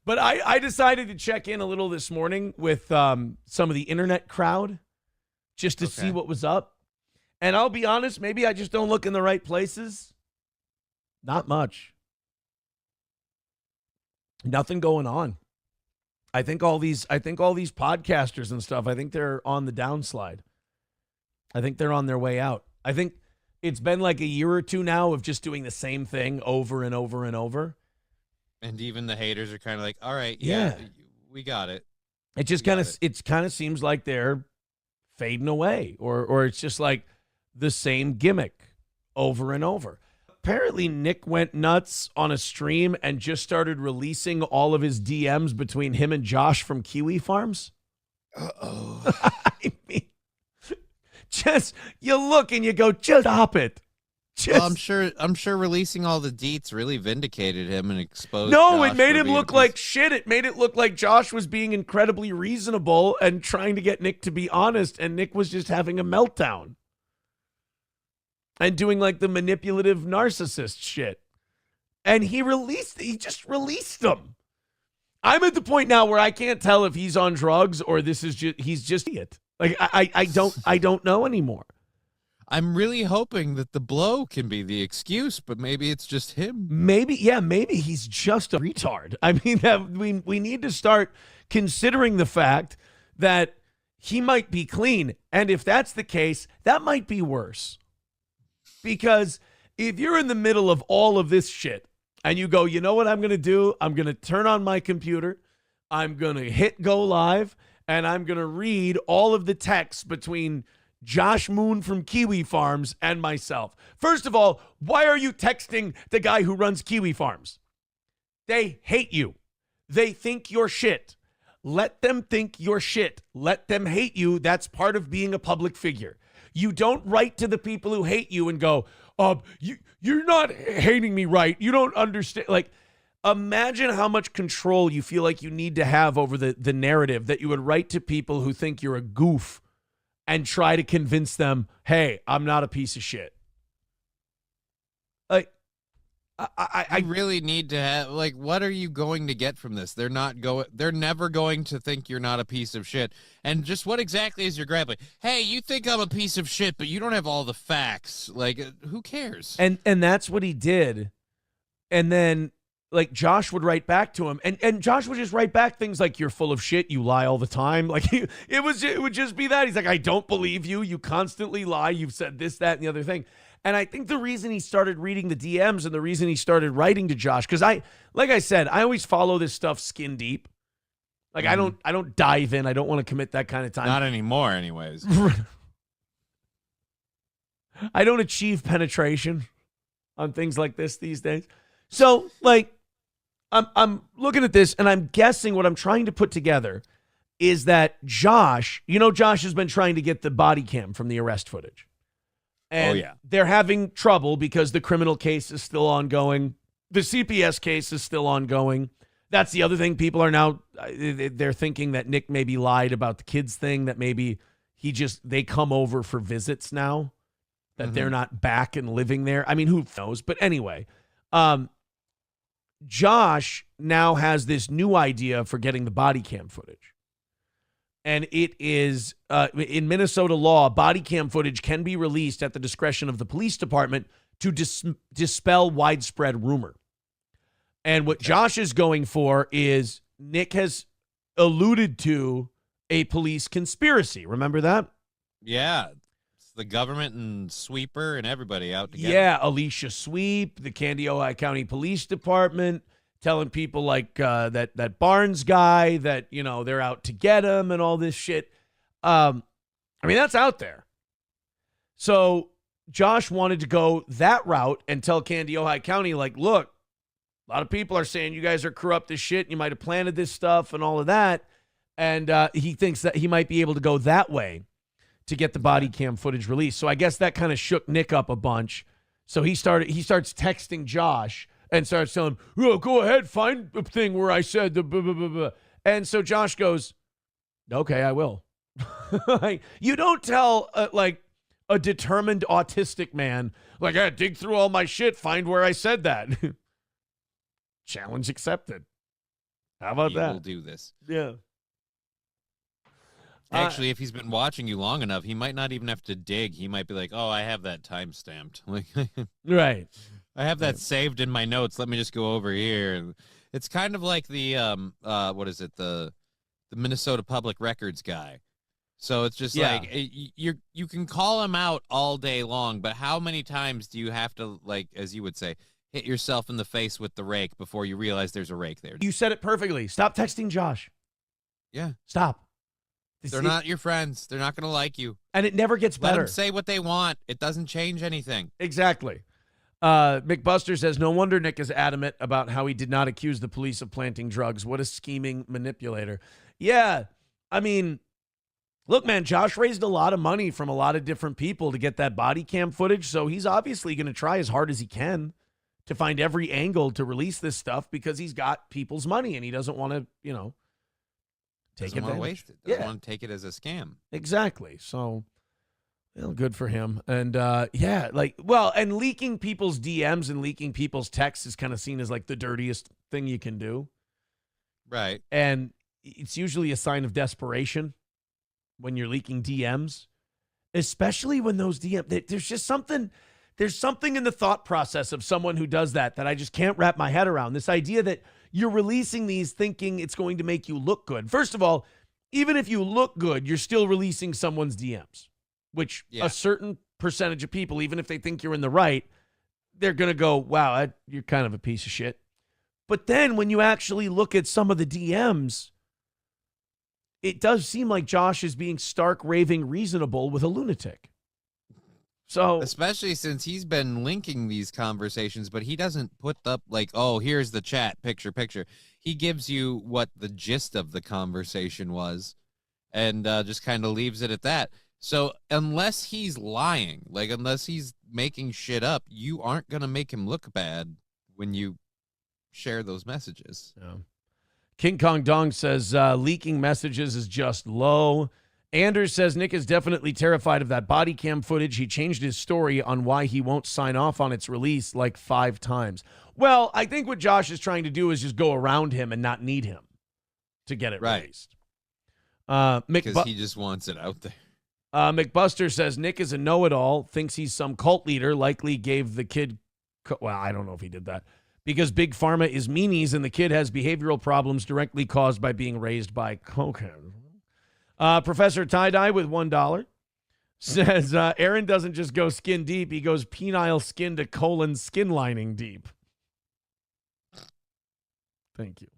But I decided to check in a little this morning with some of the internet crowd just to see what was up. And I'll be honest, maybe I just don't look in the right places. Not much. Nothing going on. I think all these podcasters and stuff, I think they're on the downslide. I think they're on their way out. I think it's been like a year or two now of just doing the same thing over and over and over. And even the haters are kind of like, all right, yeah, we got it. It just kind of seems like they're fading away, or it's just like the same gimmick over and over. Apparently, Nick went nuts on a stream and just started releasing all of his DMs between him and Josh from Kiwi Farms. Uh-oh. I mean, just you look and you go, just stop it. Well, I'm sure releasing all the deets really vindicated him and exposed. No, Josh it made him look like shit. It made it look like Josh was being incredibly reasonable and trying to get Nick to be honest, and Nick was just having a meltdown and doing like the manipulative narcissist shit. And he just released them. I'm at the point now where I can't tell if he's on drugs or he's just it. Like I don't know anymore. I'm really hoping that the blow can be the excuse, but maybe it's just him. Maybe he's just a retard. I mean, we need to start considering the fact that he might be clean. And if that's the case, that might be worse. Because if you're in the middle of all of this shit and you go, you know what I'm going to do? I'm going to turn on my computer. I'm going to hit go live and I'm going to read all of the texts between Josh Moon from Kiwi Farms and myself. First of all, why are you texting the guy who runs Kiwi Farms? They hate you. They think you're shit. Let them think you're shit. Let them hate you. That's part of being a public figure. You don't write to the people who hate you and go, you're not hating me right. You don't understand. Like, imagine how much control you feel like you need to have over the narrative that you would write to people who think you're a goof and try to convince them, hey, I'm not a piece of shit. Like, I really need to have, like, what are you going to get from this? They're never going to think you're not a piece of shit. And just what exactly is your grab? Like, hey, you think I'm a piece of shit, but you don't have all the facts. Like, who cares? And that's what he did. And then, like, Josh would write back to him, and Josh would just write back things like, you're full of shit, you lie all the time. Like, it would just be that. He's like, I don't believe you. You constantly lie. You've said this, that, and the other thing. And I think the reason he started reading the DMs and the reason he started writing to Josh, because like I said, I always follow this stuff skin deep. Like, I don't dive in. I don't want to commit that kind of time. Not anymore, anyways. I don't achieve penetration on things like this these days. So, like, I'm looking at this, and I'm guessing what I'm trying to put together is that Josh has been trying to get the body cam from the arrest footage. And they're having trouble because the criminal case is still ongoing. The CPS case is still ongoing. That's the other thing. People are now, they're thinking that Nick maybe lied about the kids thing, that maybe they come over for visits now, that they're not back and living there. I mean, who knows? But anyway, Josh now has this new idea for getting the body cam footage. And it is, in Minnesota law, body cam footage can be released at the discretion of the police department to dispel widespread rumor. And what Josh is going for is, Nick has alluded to a police conspiracy. Remember that? Yeah. It's the government and Sweeper and everybody out together. Yeah, Alicia Sweep, the Candy Ojai County Police Department, telling people like that Barnes guy that, they're out to get him and all this shit. I mean, that's out there. So Josh wanted to go that route and tell Candy Ojai County, like, look, a lot of people are saying you guys are corrupt as shit. You might have planted this stuff and all of that. And he thinks that he might be able to go that way to get the body cam footage released. So I guess that kind of shook Nick up a bunch. So he starts texting Josh and starts telling him, oh, go ahead, find the thing where I said the blah, blah, blah, blah. And so Josh goes, okay, I will. Like, you don't tell, like, a determined autistic man, like, dig through all my shit, find where I said that. Challenge accepted. How about you will that? do this. Yeah. Actually, if he's been watching you long enough, he might not even have to dig. He might be like, "Oh, I have that time stamped. Like, Right. I have that Right. saved in my notes. Let me just go over here." And it's kind of like the what is it? The Minnesota Public Records guy. So it's just Yeah. like you can call him out all day long, but how many times do you have to, like, as you would say, hit yourself in the face with the rake before you realize there's a rake there? You said it perfectly. Stop texting Josh. Yeah. Stop. They're not your friends. They're not going to like you. And it never gets Let better. them say what they want. It doesn't change anything. Exactly. McBuster says, no wonder Nick is adamant about how he did not accuse the police of planting drugs. What a scheming manipulator. Yeah. I mean, look, man, Josh raised a lot of money from a lot of different people to get that body cam footage. So he's obviously going to try as hard as he can to find every angle to release this stuff because he's got people's money and he doesn't want to, take Doesn't want to advantage. waste it. Doesn't want to take it as a scam. Exactly. So, good for him. And and leaking people's DMs and leaking people's texts is kind of seen as like the dirtiest thing you can do. Right. And it's usually a sign of desperation when you're leaking DMs, especially when those DMs, there's something in the thought process of someone who does that I just can't wrap my head around. This idea that you're releasing these thinking it's going to make you look good. First of all, even if you look good, you're still releasing someone's DMs, which a certain percentage of people, even if they think you're in the right, they're going to go, wow, you're kind of a piece of shit. But then when you actually look at some of the DMs, it does seem like Josh is being stark, raving reasonable with a lunatic. So, especially since he's been linking these conversations, but he doesn't put up like, oh, here's the chat picture. He gives you what the gist of the conversation was and just kind of leaves it at that. So unless he's lying, like unless he's making shit up, you aren't going to make him look bad when you share those messages. Yeah. King Kong Dong says leaking messages is just low. Anders says Nick is definitely terrified of that body cam footage. He changed his story on why he won't sign off on its release like 5 times. Well, I think what Josh is trying to do is just go around him and not need him to get it released. Because he just wants it out there. McBuster says Nick is a know-it-all, thinks he's some cult leader, likely gave the kid, well, I don't know if he did that, because Big Pharma is meanies and the kid has behavioral problems directly caused by being raised by cocaine. Professor Tie-Dye with $1 says Aaron doesn't just go skin deep. He goes penile skin to colon skin lining deep. Thank you.